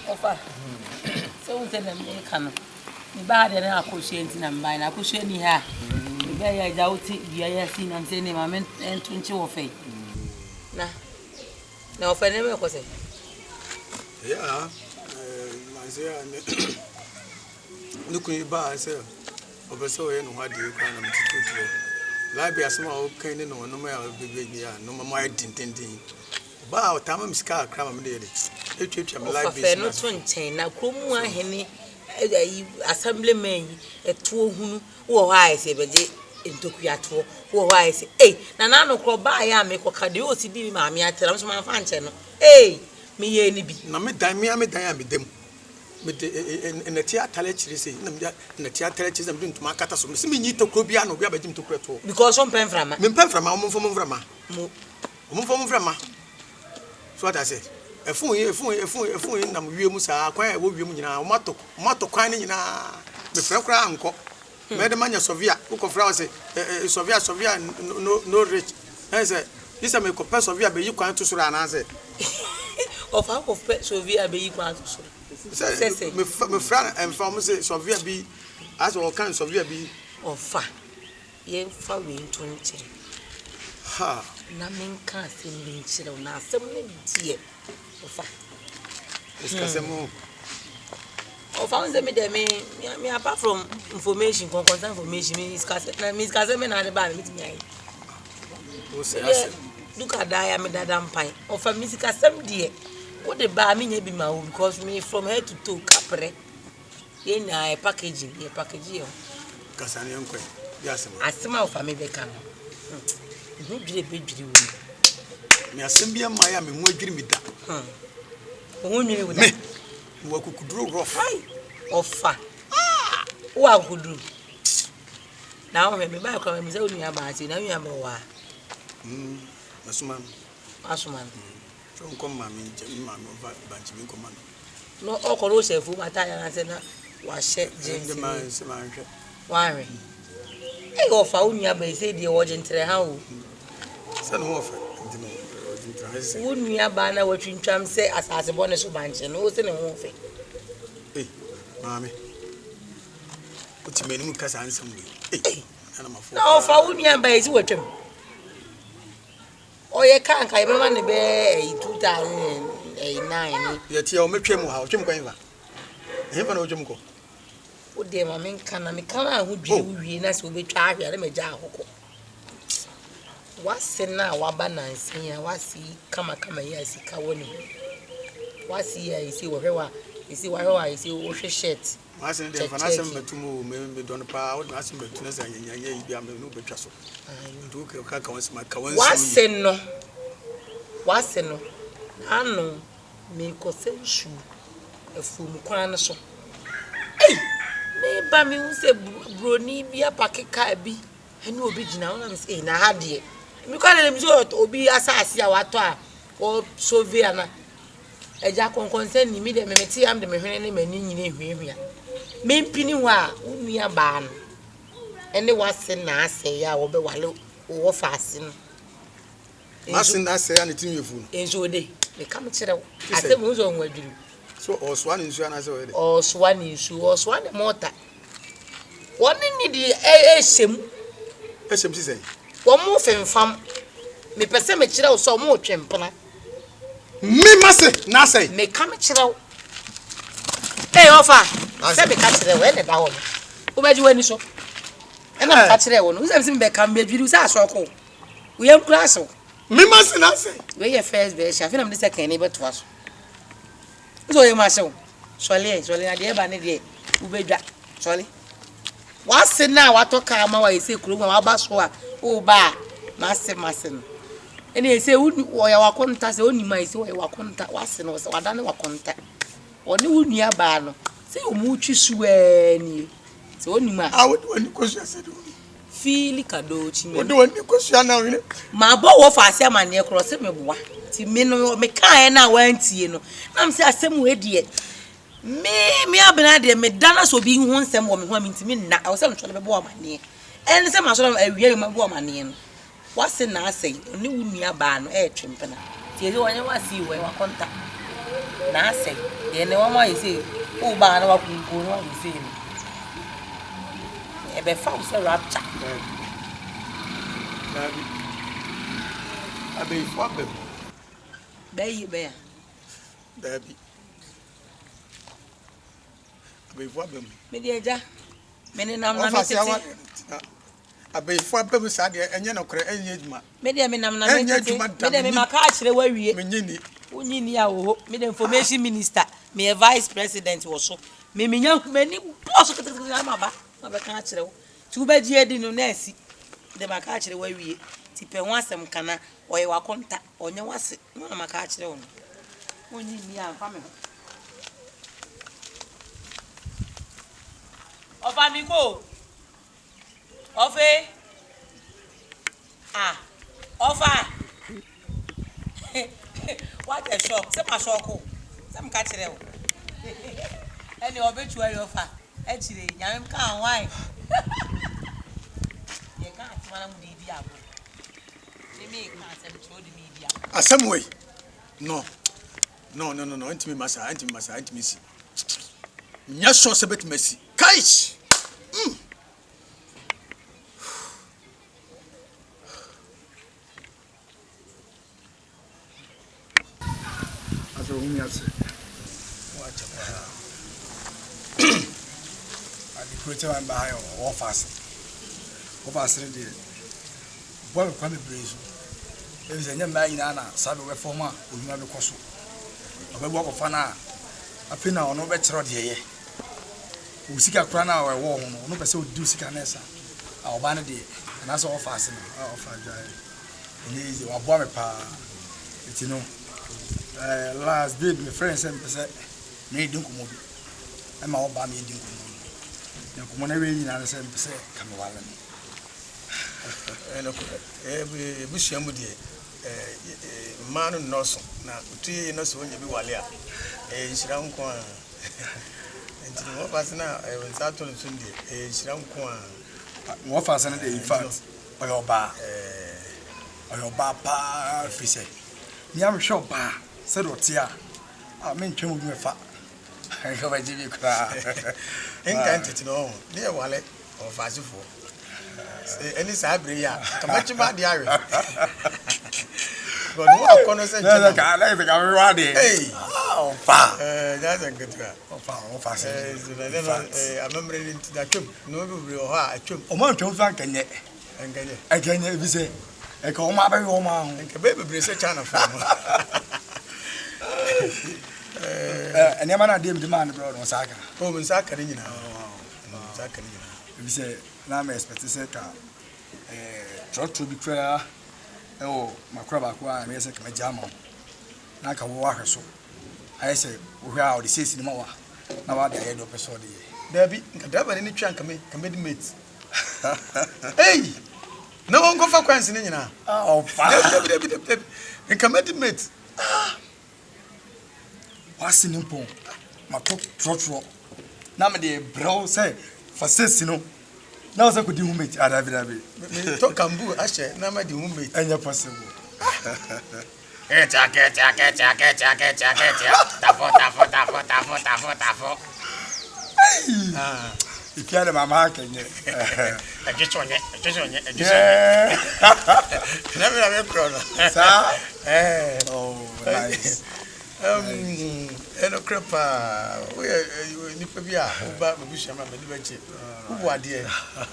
Wofa. So we say them can. Me bad and I could share in and buy. I could share ni ha. Me buy a doughty. We are seeing. I'm saying Maame and 20 Wofa. Nah. Now Wofa never was it. Yeah. I say look in bar. I say. Obeso e no hade kwa na mtitutu. Library asema o kan no no ma baby ya no ma tintintin. Ba o tama misika akra ma me de. Etwetwa me library. No to nchen na kromu ahene assemblyman eto hunu wo ha ese beje ntokuato wo ha ese na no kro ba ya me koka de o si di maame atera so ma fa nche no me ye ni bi na me dan me dan me dem me na tia tale chiri se na tia tale chiri se me ntuma kata so me se me nyi tokro bia no bia bagim tokro to because some pen frama me pen frama o mfom frama so what I said efun na mo wiemu saa kwan e wo wiemu nyina o mato kwan ni nyina me fra kra anko me de manya sovia ko fra o se sovia no rich I say this me ko pe sovia be yi kwan to soro ana say of how of pe sovia be yi kwan to soro me fra en form say sovia bi as o kan sovia bi ofa ye fa we nto nche ha na men ka se me nchire na asem ne die Ofa. Discussemo. Ofa nze me de me apart from information concern information me discuss me na de ba me timi ayi. Osei. Look at that me dada mpan. Ofa me discussem de. Wo de ba me nya bi ma wo because me from head to toe kapre. Ye na packaging, ye package yo. Kasani enko. Yasema. Asema ofa me be kan. No dwire be dwire wo. Me asembia maya me hu adwiri mi da. Ohunwire wo da. Me wo kukuduro rough. Ofa. Wo akuduru. Na o me ba kwa me se onu ya ba ati na wi aba wa. Asuma. So nkom mami banchi mi nkom no okoro sefu mata ya na se na wa hye je man se man hwe. Wa hwe. Ofa onu aba se de wo jentre ha o. Se no ofa. Wunu ba na watwintwam se asase bone so banche no se ne ho fe Maame uti menimu kasa ansam we ana mafo na ofa wunu ba esi watwam oye kan kai be ma ne be 2009 ye tia o metwam ha o twem kwan ba ehfa na o twem ko o de ma men kan na me kan a ho dwie wie na se obetwa ahwe na me gya ahoko wasi na waba na nsia wasi kama ya sika woni wasi ya isi wohwa isi wahwa isi wohwe shirt wasi de fa na sem betumu me don pa o na sem betu na sa nyanya yi bia me no betwa so ndu ka ka wasi ma ka wasi no anu me ko senshu efum kwan so me ba mi hu se broni bia pakeka bi ene obi gina wona me say na ha de mi kwa le mi so obi asase a wato a o sovia na eja concern ni mi de me meti am de me hwene ne mani nyine hwehwea me mpini ho a unua ba no ene wase na ase ya wo be wale wo faase no wase na ase ya ne timi efu no enzo de me kam kire wo ase mu zo nwaduru so oswa ni nsu ana se wo de oswa ni nsu oswa ni mota woni ni di esem si sei wo mu femfam me pese me kire wo so mu twempena me mase na sei me kam kire wo Ofa se be ka kire wo ene da wo wo ba ji wani so ena ka kire wo no wo se be kam be dwiru sa so ko wo yam kura so me mase na sei we ye first be sha fi na me de second ni be to aso so ye ma se wo sole na de ba ne de wo be dwa sole wase na watoka ma wa ise kuro ma ba so a o ba mase no ene ise wo ya wakonta se oni ma ise wo ya wakonta wase no se wadane wakonta oni wunua ba no se o mu twi suani se oni ma woni kosu ase do fili kado chi me woni kosu ana wini ma bo wo fa ase amane kro se me boa ti me no me kan na wantie no na me se asem we die me abena de me dana so bi hu nsem wo me hu amintimi na wo se ntwe be bo amane en se ma so awie me bo amane no wase na asei oni wunua ba no twempena ti e wonye wasi we wakonta na say ye ne wa ma say o ba na wa kunku no wa say ni e be fa wo say rapture Dabi. Abe fo bem. Be Dabi. Abe fo bem. me de eja me ne nam na me tete Abe fo bem sa de enye no kore enye adwuma. me de me nam na me tete me de me maka a kire wa wie Me nyini. Unyini a wo me the information minister me vice president wo so me nya mani boss ketekete ma ba kan akire wo ti wo ba ji edi no na asi de maka akire wa wie ti pe ho asem kana oye wa konta onye wase na maka akire wo unyini a fa me ofa mi ko ofe ofa what a shock. Say my shock. Some catch it. Any obituary of her. Actually, Yam can't why. You can't man with the diabo. They make can't show the media. A some way. No. Intimate massa. Yes, so a bit messy. Kaish. Watch I created one by Wofa. Wofa said, "Boy, come to Brazil. There is a young man in Anna, Sabe reformer, who never cost. A walk of Fana. A pin or no better here. We seek a crown or a war, no person do seek an answer. Our vanity, and that's all fast. And he's a bomb pa. It's you know. Last bid my friend said me dinku mo bi e ma oba me dinku mo na ko mo na we nyina se mpese kam wala ni No bushia mu de manu noso na utuye noso onye bi wale a nhira nko a enti mo pass na wonsa to nso de nhira nko a mo fa se na de in fact oyoba pa fise ni am sure ba se do tia a men twem bi me fa ko ba jibi kra enkanti no ne wale o fasifo any sabre ya kamachi ba di are but no akono se na ka la se ka wi de hey o fa that's a good one o fa se amemre ni nti da twem no bi o ha atwem o ma twem fa nkanye bi se e ka o ma ba o ma ho nke be bebre se chana fa ene ma na dem di man bro no saka o mun saka ni nyina saka ni nyina bi se na me expect se ka trotro bi kra o makra ba ko a me se ka ma jama na ka wo ahwe I say we are the same cinema na wa da head of so de Dabi nka daba ni twa nka me di mate hey na won go fa kwansi ni nyina oh fa Dabi nka me di mate wasi ni pon ma to trotro na me de bro say for sesi no na say ko di humate Dabi me to kambu ahye na ma di humate enya possible Tafo. If you are mama can you? Oh, nice. Eno crepa we nipa bia ba mabusha ma mani bache ubu ade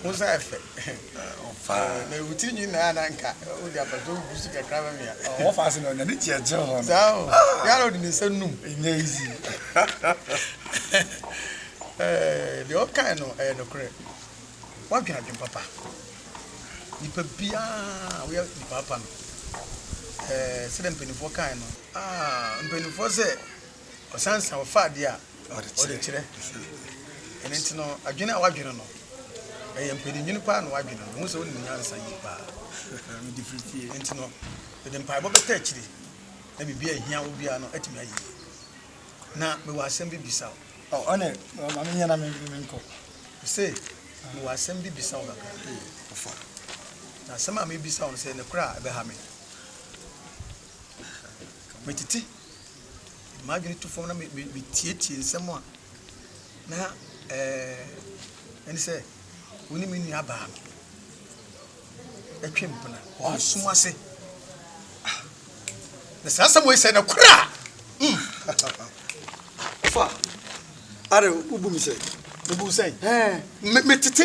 wo sa efe Ofa na wuti nyi na nka o dia pa to busu ka kraba mi ya Ofa se no na ni cheje ho sao ya ro di nsannum easy the all kind no no kre wa dwena dwen papa nipa bia we ni papa no se dem penifo kan no mpenifo se osansa ofade a o de kire ene ntino adwene a wadwene no mpeninwini pa no wadwene no mo se woni nyansa yi pa me different ntino de mpa bo beta kire na bibia hia wo bia no atimi ayi na me wa asem bibisa oh ane ma me nyana me nko se me wa asem bibisa wo kaka ofa na sama me bibisa wo se ne kura be ha me metiti Imagine to phone me tietie nsɛm a na ɛne sɛ woni me nua baa ɛtwe mpena ɔnsom ase na saa sɛm wei sɛ na kora fa are ubu mi sɛ mebu sɛ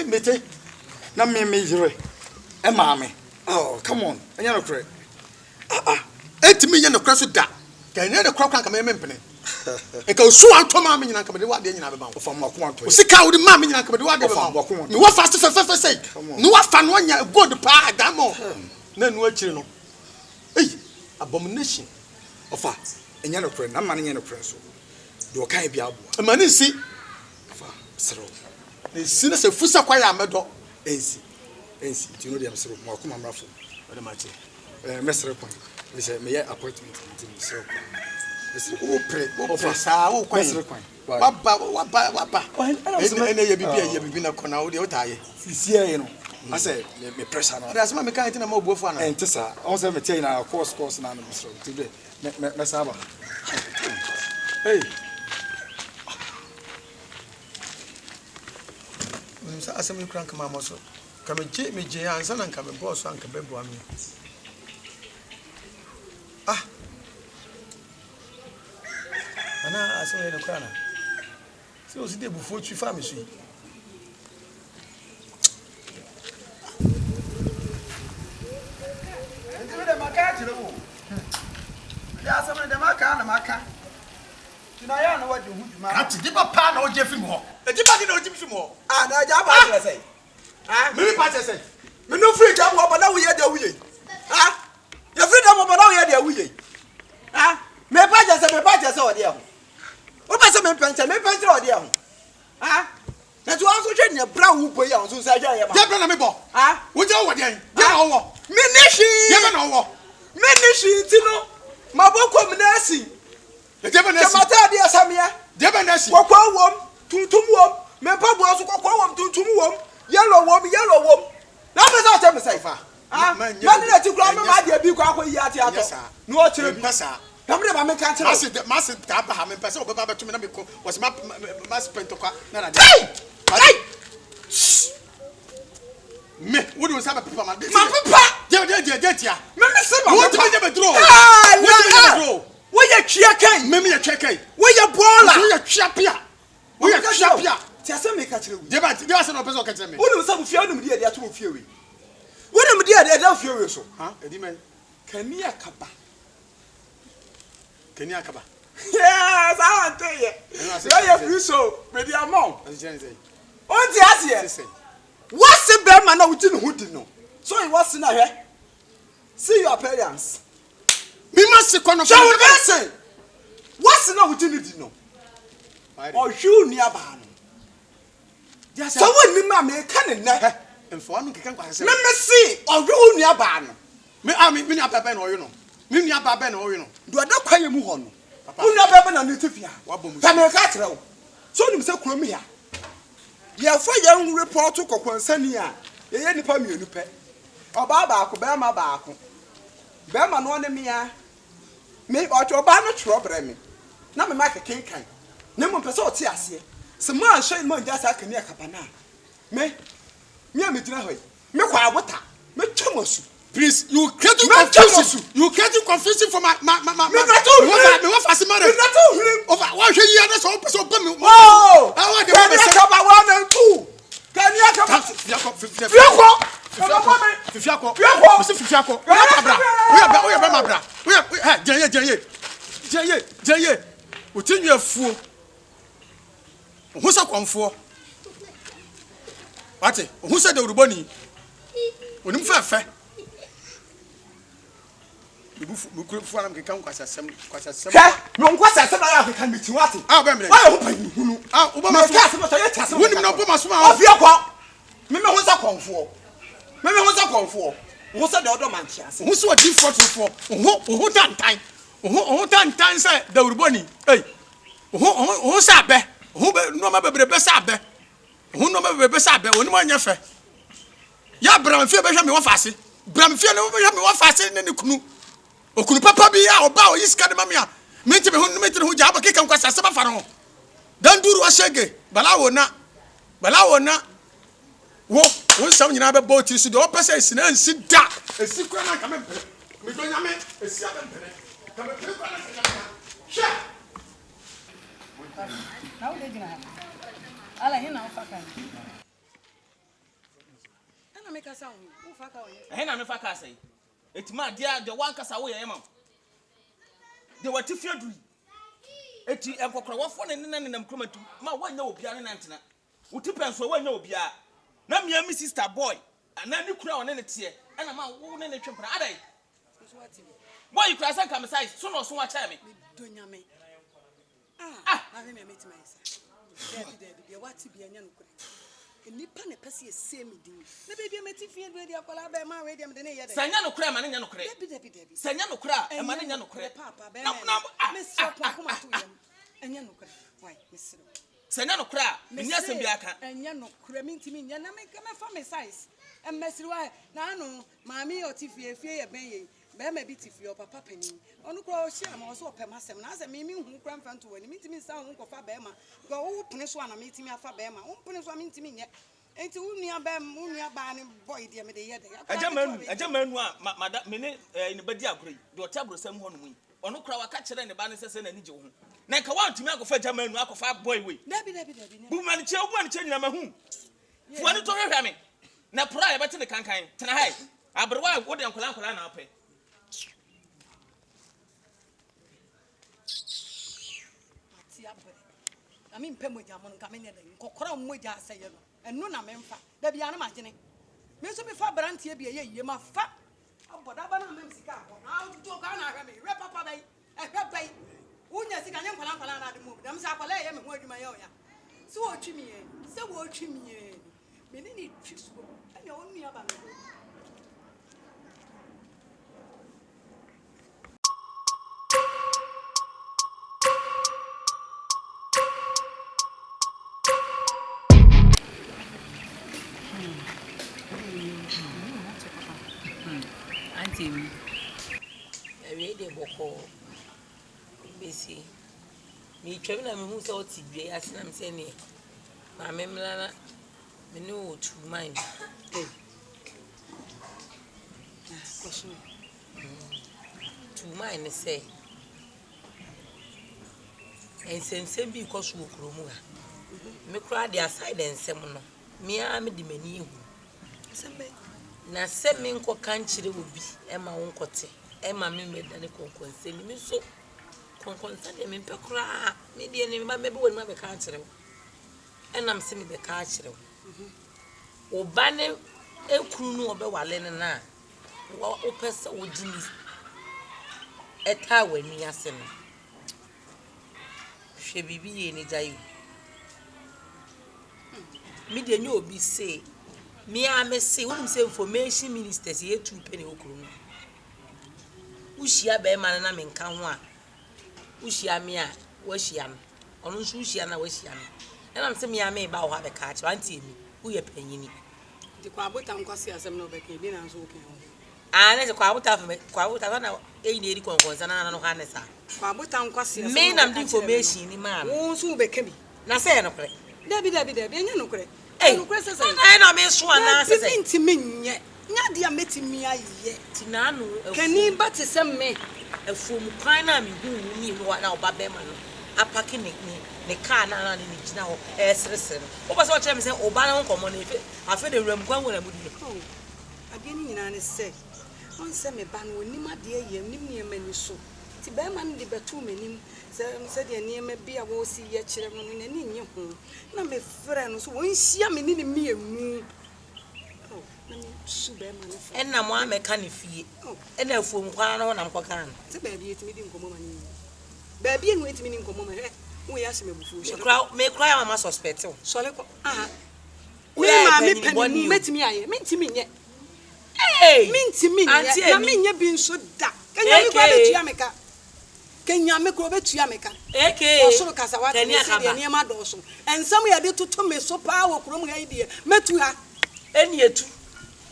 mete na me yere e maame oh come on anya no kore ɛntimi nyɛ no kora so da ka nyɛ no kora ka me mpene e ka osu antɔ maame nyina ka me de wade nyina beba ofa mo ko antɔ o sika wo de maame nyina ka me de wade beba me wa fast fe say no wa fa no anya good pa adamo na nu akiri no abomination ofa anya no kore na ma nya no kore so do kan bia abo ma ne nsi ofa sero ne si na se fusa kwa ya medo ensi ti no dem sero mo ko mamrafo ode ma che mesere kwan we say me appointment meeting sero o pre sa o kwan mesere kwan waba ene ye bibi na kona o de o taye sisia ye no ase me pressure no da asema me kan tina ma obuofo ana entisa on say me tie na course na no mesere today me saba hey sa asema kran kama mo so ka me je ansa na nka me boss anka bebo ami ana asema ye no kran na se o si de bufo twi fa me so de maka tire wo ya asema de maka na maka tuna ya na wadi hu djuma ati di papa na o je film ho e di ba di na o je film ho na ja pa tire sei me pa tire sei me no free jam ho ba na wo ye de wuye ya free jam ho ba na wo ye de wuye me pa je se o de ho o ba se me penche o de ho na tu an so hwe ne bra wo boy ya so sa hwe ya ma je bra na me bo wo je wo de je na wo me nishi je bra na wo me nishi ti no maboko me na asi je bra na asi mata de asamia je bra na asi kokwa wom tuntum wom me pa bo so kokwa wom tuntum wom yellow wom na me sa che me sai fa man na ti kura me ma de bi kwa yi ati ato no o kire bi na me ba me kan kire mas ta ba ha me pese obeba betu me na me ko was mas pentokwa na na hey me wo do sa ba papa ma papa je tia me se ba wo ti me be draw wo ye twia kan me ye twia kan wo ye bola wo ye twia pia ti ase me ka kire wi de ba se no pese o ka kire me wo no sa bu fia no me de ato fie wi wo no me de da fie wi so edi men kani akaba yes I want to ye you free so me di amount on ti ase what se be man na wo ti no hu di no so you what na he see your parents me must kono so we say what na wo ti no di no o hwu ni aba no so when me ma me ka ne na enfo anu keka kwase me see o hwu ni aba no me ni aba na oyo no me ni aba na oyo no do da kwaye mu ho no unu aba na netifia pa me ka kire wo so nim se kuro mi ya ye fo ye report kokonsani a ye nipa mienu pe oba ba ako be ma no ne mia me oba no tro bre me na me ma kekenkan ne mo pese o ti ase se ma hwe mo nja sa kani akapa na me ametina hoy me kwa abota me twamosu. Please, you creating confusion. You creating confusion for my Wofa simare. Over what you hear that's all so bam. Oh! I want the one and two. Can you come? Fifiako. Mr. Fifiako. We are bra. We Jaye. We tin you afuo. Who sa kwamfo? Ate, who said the uruboni? Onim fa. Mukufu anam keka nkwasasem. No nkwasasem na ya keka miti wate. Be me. Why hopa ni hunu? Obama so. Ka se moto ye tase. Wonim na obama so ma. Ofie kwa. Me ho sa konfo. Wo se de odo manchi ase. Wo so odi for. Wo tantan. Wo tantan say da uruboni. Ei. Wo sa be. Wo be no ma bebre be sa be. Wo no ma bebre be sa be. Onim anya fe. Ya bram fie be hwa me Wofa bram fie no be hwa me Wofa ne kunu. Okunu papa bi ya oba o yiska de mamia Minti me hu jaba ke kan kwasa saba fa no. Dan duru ashege balawo na wo nsam nyina be bo ti su de opese esina nsi da esi kwa na kame pere me do nyame esi abe pere kame pere kwa na kame sha na wo de gina ala hin na Wofa kan ana me kasa wo Wofa ka wo he na me fa ka sai etima dia de wan kasa wo ye mam de wati fiadui eti enkokoro wofo ne nenam kromatu ma wanya obia ne nantena wuti penso wanya obia na mia mi sister boy ana ni kura one ne tie ana ma wo ne twempra adai boy kura san kam size so no so wa cha me do nyame na me meti mai sa de wati bia nya no kura nipa ne pese e se me din na bebia meti fie do dia kwala ba ma we dia me de ne ye de sanya no kura ma ne nya no kura debi sanya no kura e ma ne nya no kura papa be na me so kwa kuma to yam enya no kura why mesiro sanya no kura nya sem bia ka enya no kura mintimi nya na me fa me size em mesiro why na no maami otifie fie ye ben ye be ma bi tifie papa pani onu kura o hia ma o so opem asem na asem mi hu kura mfa nto wani mintimi nsa hu kofa be ma go wo pene so na mintimi afa be ma wo pene so mintimi nye enti unua ba ne boy dia me de ye de ajamanu a mada me ne ne badi agro de otabro sam ho no mu onu kura waka kire ne ba ne sese na ni je ho na nka wa ntumi akofa ajamanu akofa boy we debi bu man che nyina ma hu fo ne to hwehwe me na pra ye bete ne kankan tena hai abrewa wo de nkola na ape I mean, Pemojamon coming in, Kokora Moja say, and Nuna Memfa, there be an imagine. Miss me for Brantia be a ye, my fat. Oh, but Abana Memsica, I'll do Ghana, rap up a bay. Unya Sikan Palana the move, them Sapale, and word my oya. So watch me, so watch me. Many tricks, and only about Auntieoo. I read a book. Busy. Me travel na me hu se o ti dwe asena me se ne. Maame mla me ne o tu mind. question. Tu mind say. En sensem bi ko so okromu a. Me kura de aside ensem no. Me a me di mani hu. Sembe. Na se me nko kan kire obi e ma wo nkote. E ma me me dane konkonse ni me so konkonse de me pekura me de ne me be woni ma be kan kire wo. E nam se me be kan kire wo. Oba ne ekuru no obe wale ne na. Wo opese wo gini. Eta wani ase no. Hwe bibi ye ni jayu. Me de nyo obi say me a me say won say information ministers ye 2 penny okuru no. Ushia be ma na me nka ho a. Ushia me a wo hia no. Ono nso ushia na wo hia no. E na me say me a me ba wo ha be ka achi anti emi. Wo ye panyini. Di kwa abota nkwasi asem no be ka ebi na nso oken ho. Na se kwa abota na eyi na eri konkonsa na no ha ne sa. Kwa abota nkwasi asem. Me na information ni ma. Wo nso be ka bi. Na say no kre. Dabi enya no kre. No kre say. Na me so na say. Ntimi nye. Nya dia metimi aye. Tinanu Kani ba te se me. Afuom kwan na me hu ni no na oba be ma no. Apake ne car na ni gina ho esresere. Oba se o kire me say oba na nkomo na efe afi de wram kwan wona mudi. Ade ni nyina ne se. On se me ba no nim ade ye nim ne mani so. Ti ba ma ne betu manim se de ne ma bia wo si ye kire no ne ni nye ho. Na me frɛ no so won hia me ni ne mienu. Na me su ba ma ne fa. Enna mo ameka ne fie. Enna afuom kwan na ho na mkoka no. Se ba bia etimi di nkomo ma ni. Ba bia enu etimi ni nkomo ma he. Wo ya se me bufu. Me kra ya ma suspect o. Sole ko me ma me pani metimi aye. Mentimi nye. Mentimi nye. Na me nye bi nso da. Kenya me kwa betua meka. Kenya me kwa betua meka. Osoro kasa wa tani se de niam adoso. Ensam ya de toto me so pa wo krom ga ide. Metu ha. Eni etu.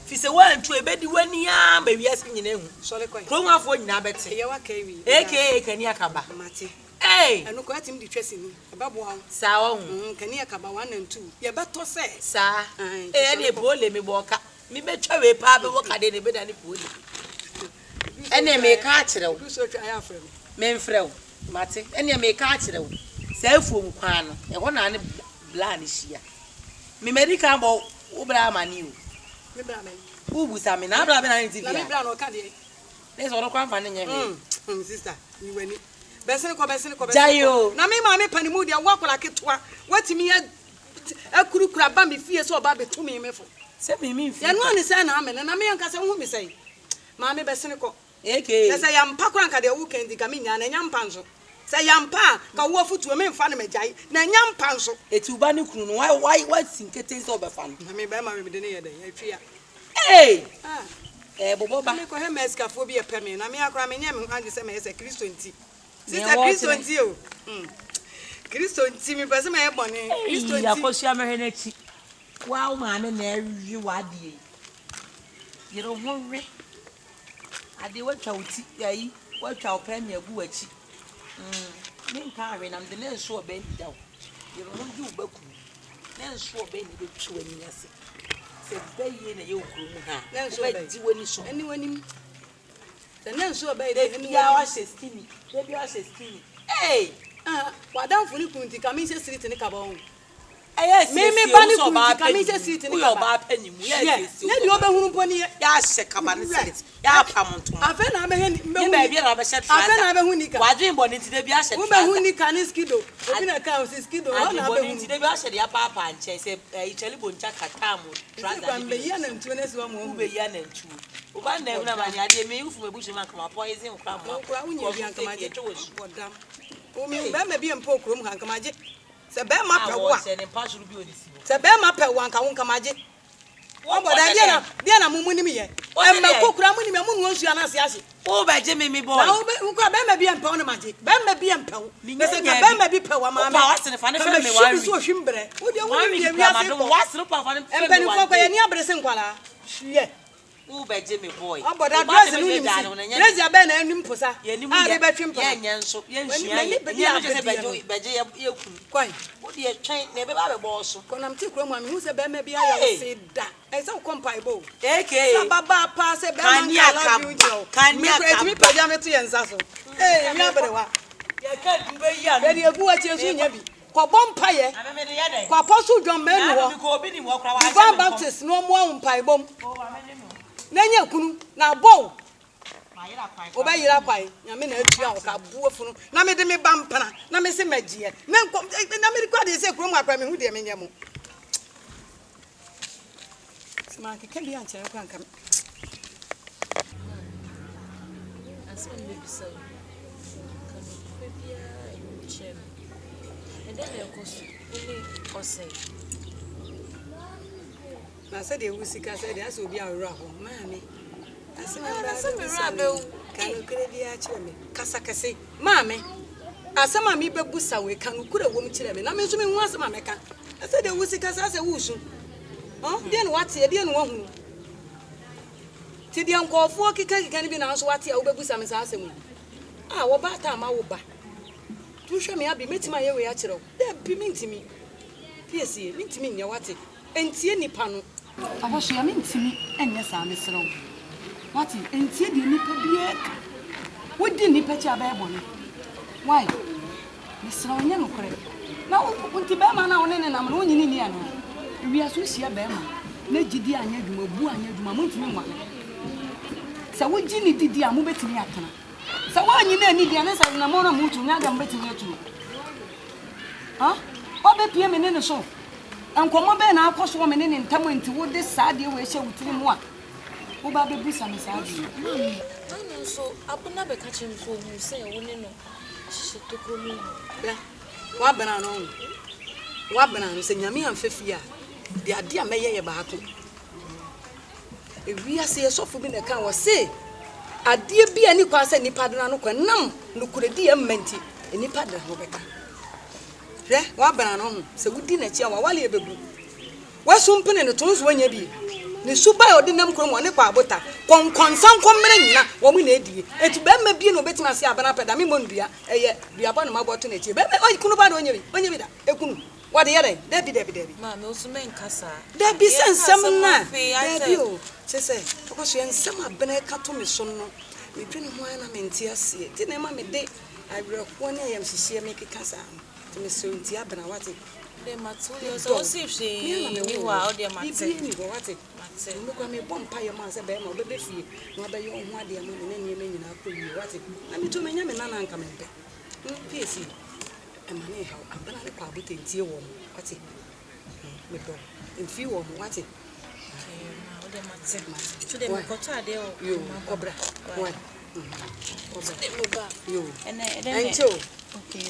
Fi se wa ntu ebedi wani am aba wiase nyina ehu Sole koi. krom afo nyina bete Ye wa kai wi. aka kani akaba Mate. Enu ko atim di twese ni. E ba bo ha. Sa wo hu Kani akaba 1 and 2. Ye beto se. sa ene bole me boka mi betwa we pa be boka de ne be da ne bole ene me ka akire wo Du so twa ya frem. me mfrɛ wo mate ene me ka akire wo sa afuom kwan no e ho na ne bla ne hia me medical bo wo bra mani o Me bra me. wo busa me na bra be na ne TV Na me bra no ka de. ne so no kwan fa ne nya me Sister, you wani. Besene ko. Jayo. Na me maame panimu dia wo akola ketwa. Watimi akurukura ba me fie so oba betu me mefo. se me mfi Ya no ani say na ame na me yanka se hu me say. Maame besene ko. eke Na say yampa kora nka de wo kendi ka me nya na nyampa nso. Say yampa ka wo futu me mfa na magyae na nyampa nso. etuba ne kunu no why sinkete so be fa no Na me ba ma me de ne ye de ya twia. bobo ba Me ko he meska fo bi e pe me na me akora me nya me anje se me se Kristo nti. Me Sister wo Kristo tene. nti o. Kristo nti me pese me e bone. Kristo ya nti. ko sia me hwe n'achi wa maame na awi wadie yero honwe ade watwa uti yayi watwa opemi agu achi me nka ahwe na mde ne nso oba ni dawo yero honju ubaku ne nso oba ni betwa ni ase se baye na ye okuru mu ha Ne nso ba oba. di wani so Ani wanim. Se na nso ba ide ani ya wa wanim. she skinny baby wa she skinny Wadam funi kunti kami se street ni kaba on. yes Me ba ni kunti kami se street ni yo kaba. ba panimu yes Yes. Ne di obehunu poni ye. ya she kaba ne street ya pamonto Afa na abehun ni ba bia na ba she Afa na abehun nika. wadwen bo ne tide bia she Ubehun nika ni skido. Obi na ka o si skido. Ona ade bo ne abehun. tide bia she de papa nche se ichali bo ncha katamu Kwa mbe ya na ntu na si wa mo. ube ya na ntu uba na na mani ade me yufu me bushi man kama poison kra mo Kwa unya bi ankamaje. Bodam. O mi ba ma bi empo krom hankamaje. Se be ma pe wo a. se ne pa shuru bi odisi Se be ma pe wo anka wo nkamaje. Oboda dia na mumu ni mi ye. Emma kokura mu ni me mu nu osu anase ase. o ba je me boy Na ukwa be ma bi empa no maje. Be ma bi empa wo. Me se ka be ma bi pe wa ma me. pa wasene fa ne fe me wa wi So hwimbre. Wo dia wo wa ni wi wi pa ase madum ko. wasene pa fa ne fe me Empani wa fo ko ye ni abrese nkwala. Hwie. o ba je me boy Oboda dress no ni mi. Dress ya be na anim posa. ye ni mu Ah be betwim ye pa. nya nso ye Wani nhia mani ye bedi ni no je se abedi ba je ye kun Kwai. o de twen na be ba be bo so Konam ti kro mu ami hu se be ma bi aya wo se da. E se ko mpa ibo. eke Sa baba pa se be ma Kani nka akaba. love you jo. Kani Me create me akaba. pa me to ye nsa so. Mi abere wa. ye ka dube ya Be de egu a che su nya bi. Ko bompa ye. na me de ye de Ko apostle John menu na ho. me ko obi ni mo kra wa Divine Baptist no mo ahun pa ibom. Na nya kunu na bo. Obayira kwai. Nya me na atua o ka bu afunu. Na me de me ba mpana. Na me se magie. Na me kwa de se kuro mu akra me hu de me nya mo. Ma ke bi anche kwa nka. As when we say, can we be a chair? And then of course, only Osei. Na se de wusika se de aso obi awura ho. Maame. Asema Rabe. Kanu kure bi a kire me. Kasa kase. Maame. Asema mi bebusa we kanu kure wo mi kire me. Na me nso me hu asema meka. Se de wusika se ase wusu. Dia no wate, dia no wahu. Ti dia nkofo kika ni bi na so wate a wo bebusa me sa asemu. Wo ba ta ma wo ba. Tu hwe me abi metima ye we a kire wo. Da bi mentimi. Piesie, mentimi nya wate. Entie nipa no. Aboso ya mentimi enye sa me sere wo. Wate, entie di nipa bie. Wo di nipa chi aba ebone. Why? Me sere wo nya no kore. Na wo nti be ma na wo ne nam no nyini ni ana. We are so sia be ma na gidi anya dwuma bu anya dwuma montimi nwa sa wo gini didi a mo betimi atana sa wo anyi na ni dia na sa na mo na mo tu nya ga mo betimi atu o be pie me ne so ankomo be na akoso me ne ntam nti wo de sa de we hye wutiri mu a wo ba be busa me sa de I know so. Abuna be catching so you say I won't know. She took me. wa bana no se nyame amfefi a de ade a meye ye baako ewi ase yesofo bi na kan wo se ade bi ani kwa se nipa dana no kwa nam no kuredi ammanti nipa dana no beka hwe wa bana no se wudi na chi a wa wale bebu wasum pene no tonso wanya bi ne suba odinam krom woni kwa abota konsan komere nyina wo mu na edie etu be ma bie no betima se abana peda me mo ndua eye dua ba no maboto na chi be oyi kunu ba na onye bi da ekunu wade yere debi Maame osume nkasa debi sensem na debi o sese to so ensem abena ka to me so no me dwene ho ana menti ase ti na ma me de awreko ne yam hihie me kekasa ti me so nti abena wate de matuli so sifshi ni wa o de mate ni go wate me kwa me bompa yo ma se be ma obebe fie no be yo ho ade ma ne ne me nyina akoli wate na me to me nya me nana nka me pe pc emane ha abana le kwa bote ntie wo mo wate me do mfi wo mo wate o de mate to de me koto ade o yo obra wa obra de me ba yo ene encho okay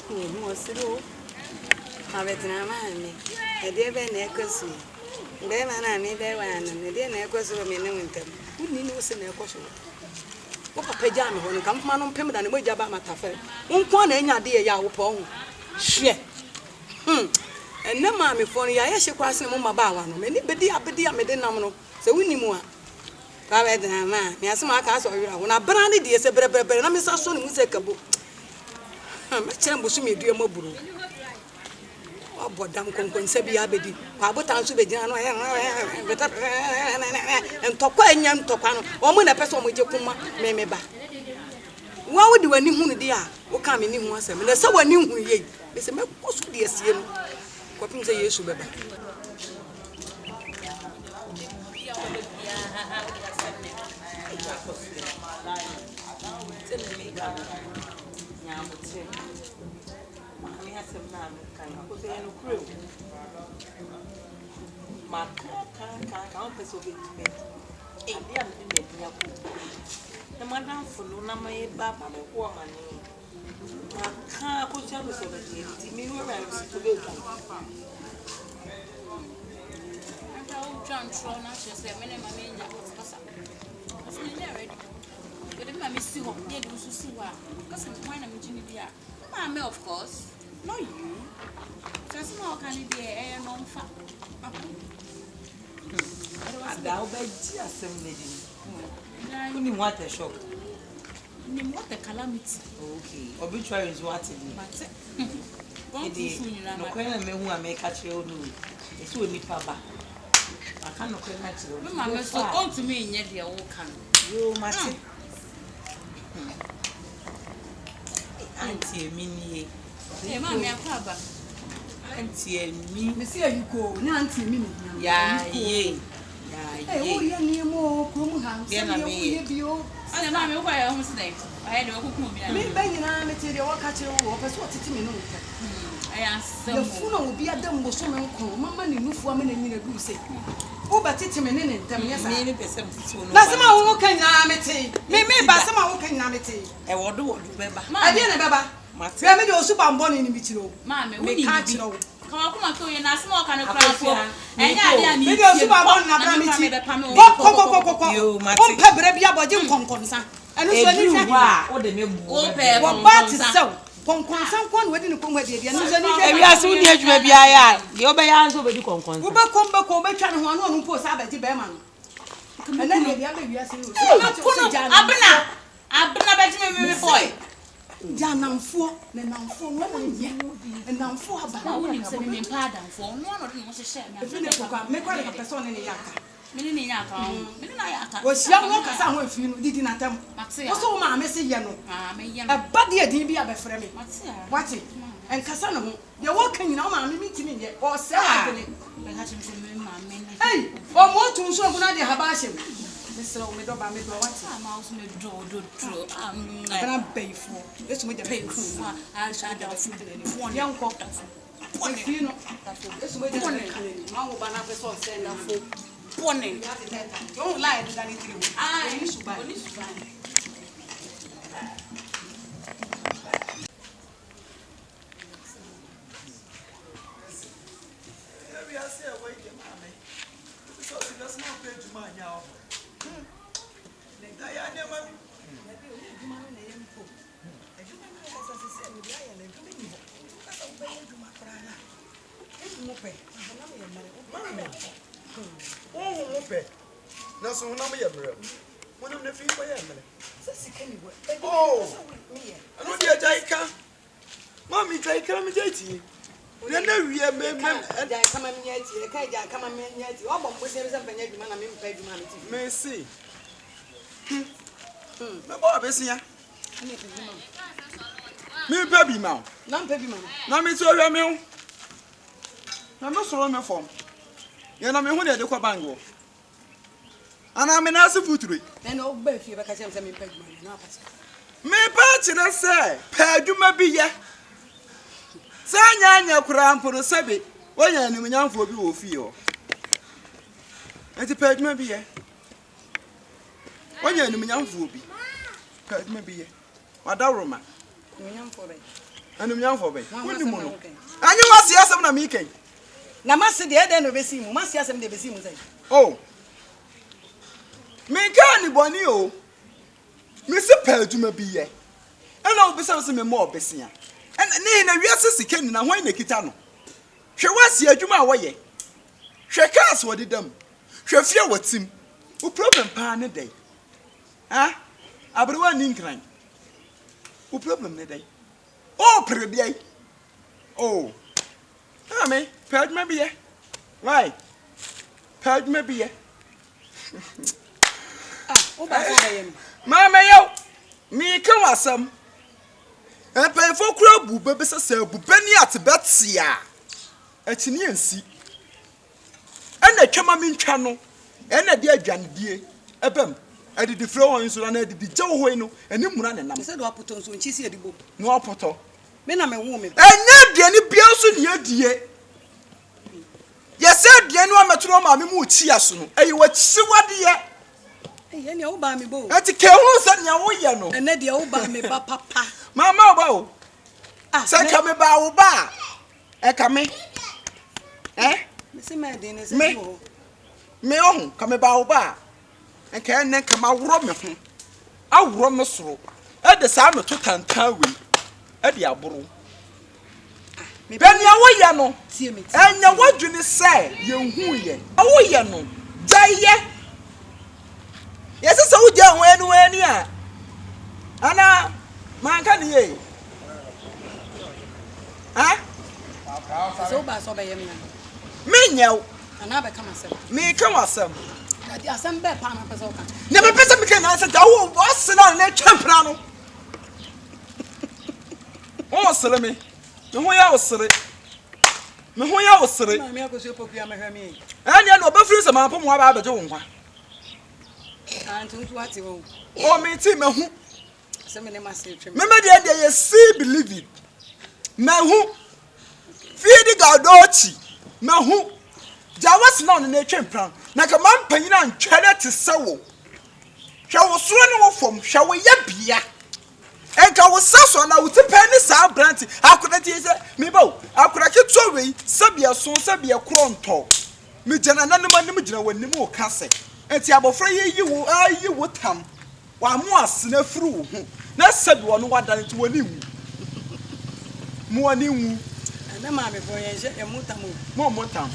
yo mo siro abetina maame ede be na ekosu be ma na me be wa na ede na ekosu me ne wuntem unni no se na ekosu wo papa ja me ho nka mfa no mpem da ne moja ba matafe nko na enya de ya wo po ho hwe enne maame fo no ya ye hye kwase mo ma ba wa no me ni bedi abedi a me de nam no se wunni mu a ba be dina ma me asema aka so wira wo na bra ne de se bre na me sa so ne mu se kabo me chere mbusu me dua maburu abodam konkon se bia bedi kwa botan so begina no beta entokwa enya ntokwa no o mu na pese o mu je kuma me ba wa wodi wani hunu de a wo ka me ni hu asem na se wani hu ye be se me kosu de asie no kwa pim se Yesu beba Ma kan peso be me e dia me me nya ko na madam funu na ma e ba ma me ko ma ni ma kan ko ja me so be ti mi we ra so to be ka anta o tro na se se me ma me nya ko kasa aso ni ready but me ma si ho ye do so si wa kasa mo na me jini bia ma me of course no you just no can be e no mfa ada obeji asem le di kuni what a shock ni what a calamity okay obituary is what it mate bon tu ni na no kwena me hu ameka kire o no esi oni pa ba aka no kwena kire me ma me so come to me nye de wo kan yo mate auntie emi ni e ma me akwa ba auntie emi me se ayuko ni auntie mi ni ya ye o ye ni mo krom ha se ye bio ana ma me kwa ya hu se dai aye de ko ku bi na me ba nyina me te de waka kire wo pese o tete me no aya ya sam funa obi adam bo so me nko mama ni nufu ama na nyina gu se o ba tete me ne ntam yesa me ni pese mtito no ba sama wo kan nyina me te me ba sama wo kan nyina me te e wodo beba ade na beba mate ya me de osu ba mboni ni bi kiro ma me me ka kiro kama kuma to ye na asema ka no kra fo enya ade a ni me de osu ba mboni na bra me ti ko o pe bre bia boje nkonkonsa enu so ni hwe wa o de me bu o pe wo ba ti sew konkonsa kon we di ni ko ngwa bia enu so ni hwe e wi asu ni adwuma bia ya de obeya nso obedi konkon wo ba ko be twa ne ho anu po sa abaji be ma no ena ne bia be wi ase o abna be ti me boy ja namfo ne namfo no mo ye namfo aba na woni se me mpa adamfo no no de no se she me efi ne kokwa me kwa le person ne yaka me ni nya ka me ni na ya ka wo sia wo kasa ho afi no didi na tam wo so ma me se ye no me ye e ba de adin bi abefre me mate wate en kasa no ho ye wo kan nyina o ma me mitimi ye o se adene be ha chim se me ma me ni ei o mo tun so guna de haba hyem me se o me do ba me do wate ma us me do bana beifo esu mo de beifo a sha da fu de ni fu ye nko efi no esu mo de kanani ma wo ba na pe so se na fo pone yo lie do dani tiri ai ni suba Na so na me ye brɛ. Wonam na fi ko ye mele. Oh, Ano dia jaika. Mami jaika me jaiti. Na na wie me ja kama me nyati, ka ja kama me nyati. O bom bose me sampa nyadwuma na me mpa adwuma me ti. me see. Me bo besia. Me pa bi ma. Na mpa bi ma. Na me so hwe me ho. Na me so me fom. Ye na me hu de kwa bango. Ana me na se futuri. Na o ba fie ba ka sem me mpa adwuma na apasa. Me pa chire se pa adwuma bi ye. Sanya kura mpono sabe. Wonya ni munyamfo bi wo fie ho. Enti pa adwuma bi ye. Wonya ni munyamfo bi. Pa adwuma bi ye. Wadawroma. Munyamfo be. Anu munyamfo be. Woni mu no. Anyi wase asem na me iken. Na mase de ede no besi mu. Mase asem de besi mu sai. Oh. Me kan ni boni o. Me se pa adwuma bi ye. Ena obisa se me mo obesia. Ne na wiase sike ni na hwan na kita no. Hwe wase adwuma a woye. Hwe kas wo dedam. Hwe fie watim. O problem pa ne dey. Ha? Abrewa ni nkran. O problem ne dey. Oh prebia. Oh. Me, pad me be. Why? Pad me be. O ba so ba yem. Maame yo. Me kan wasam. Epen fo kura bu bebe sese bu bani atebetia. Akini ansi. Ena twama me ntwa no. Ena de adwanedie. Ebem. Adidi fro ho nso na adidi gye ho no. Eni mura ne nam. Se do apoto nso nchisi edibo. No apoto. Me na me wo me. Enya de ni bia nso ne adie. Yese de no ametro ma me mu chi aso no. Eyi wa chi wade ye. Ye ne wo ba me bo. Ati ke hu se ne wo ye no. Ene de wo ba me ba papa. Mama ba o. Se ka me ba wo ba. E ka me. Me se me de ne se wo. Me ohun ka me ba wo ba. E ka ene ka ma woro me ho. Aworo me soro. E de sa me to tantan we. E de aboro. Beni awo ye no. Enya wadwene se ye hu ye. Awo ye no. Jaye. Yesi se wo ja ho enu ani a. Ana man kan ye. Ha? So ba so ba yem na. Me nyew. Ana ba kama sem. Me kan wasam. Adi asem be pa na pesa o kan. Ne me pesa me kan na se da wo wasena na twempra no. O sere me. Me ho ya osere. Me ho ya osere. Na me akoso pokua me hwa me. Anya no obafiri se man pomo aba abeje wo nkwa. Antu ati wo. O me ti me hu. Se me ne ma se twem. Me de ye see believe it. Me hu. Feed gadochi. Me hu. Jawas na na twempran. Na ka man panyina ntwere te sewo. Hwa wo soro ne wo fom, hwa wo ya bia. Enka wo saso na wo tipa ni sa branti akoda ti se me ba akoda ke to we sabia so sabia kronto me jana nanim anim gina wanim o kase enti abofra ye yi wo tam wa mo asena firi wo hu na sabi wo no wadan ti wani wu mo wani wu Na ma me boye je e mutamu mo tam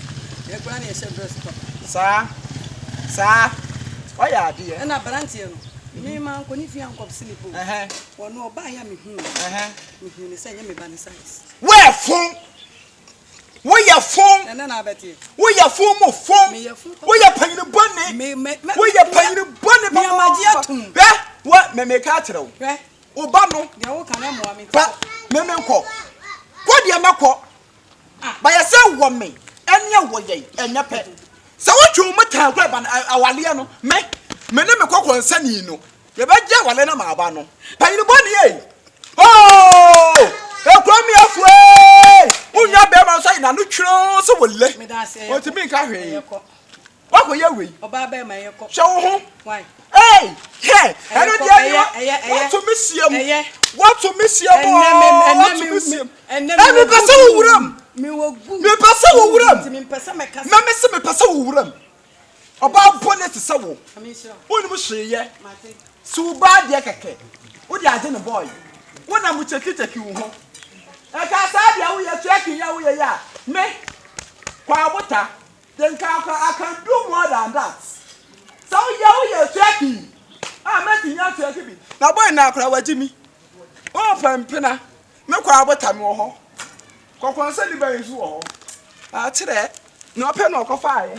e kwa na e se dress sa oya ade e na branti no me man ko ni fi ankop silipo wono oba ya me hu me hu ni se nya me ba ni size where fun wo ya fun na abeti wo ya fun mo fun wo ya panyin bonne wo ya panyin bonne me amaji atum wa me ka akyerɛw oba no de wo kan mo ami pa me nkɔ ko de makɔ ba ya sɛ wo me ɛne wo yɛ ɛnya pɛ sɛ wo twu mo tan kɔ ba awale no me ne me kɔkɔ nsani no ye ba gye awale na ma ba no panyin bonne ye oh ekwa mi afue unya be ma so ina no twiro so wolle o ti mi nka hwe wa ko ye we oba be ma ye ko hwe wo ho why hey eno dia what to miss you me pesa wo wuram me wo gu me pesa wo wuram me pesa me kasa me pesa wo wuram oba bonnet se wo amishira woni mo hwe ye so ba de keke wo de ade no boy When I'm check you home. I can't say you are checking you ya. Me, Kwabota, then I can do more than that. So you are checking. I'm making you checking. Now, boy, now, Crawa Jimmy. Oh, Pampina, no Kwabota more. Concern the very swore. Today, no pen or fire.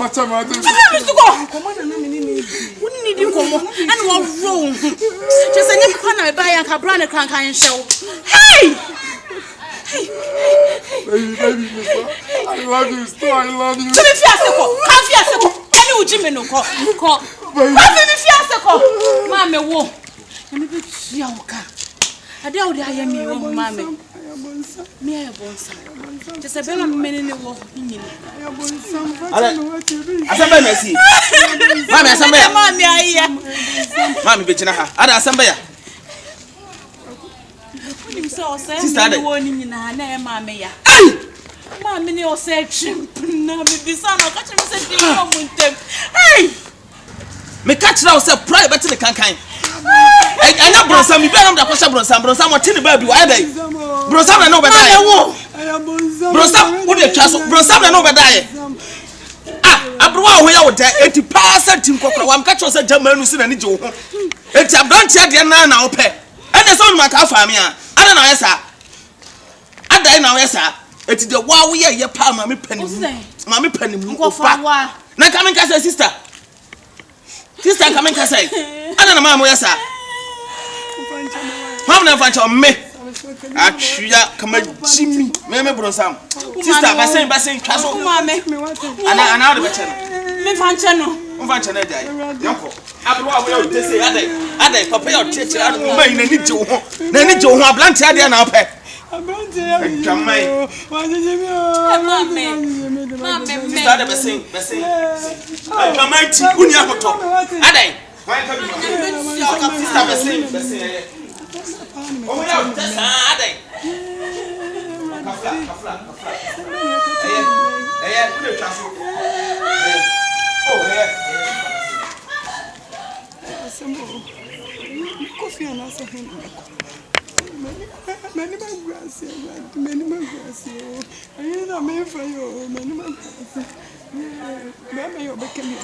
Fatima, Mr. Come on, we need you come on. And what's wrong? Just a corner by a cabrana crank and show. Hey! baby, I love you, still I love you. To be fiasco, can't fiasco. I know Jimmy no call. Can't be fiasco. Mamma, whoa. And if it's Yauka. I doubt I am your mamma. Me, I want just a better minute in the walk. Assemble, Mamma, Mammy, Bichina, Ada Assembly. So, sir, warning in her name, Mamma. Mammy, or say, no, be son or catch him with them. Hey! Me catch now, sir, private to the canine. I know Bronsam, you better not question Bronsam, what tin baby, why they? Bronsam, I know better. Bronsam, what you trust? Bronsam, I know better. Abroad, we are there 80% in Coca. I'm catching a German who's in a Joe. It's a branch at the end now, pay. And there's only my car family. I don't know, sir. I don't know, sir. It's the wow, we are your palm, Mammy Penny. Mammy Penny, now come and catch a sister. Sister, come and catch I don't know, Mamma, sir. Mamma, find your me. Actually, come and Jimmy, Mamma Bronsam. Sister, by saying, Castle, Mamma, and another better. Me Fanchano. Fanchano, Uncle. Abroad, we will say, I they prepare your teacher, and woman, they need to, who are blunt, I dare not pay. Come, Many grass, I am made for you, many grass. Maybe you're making me.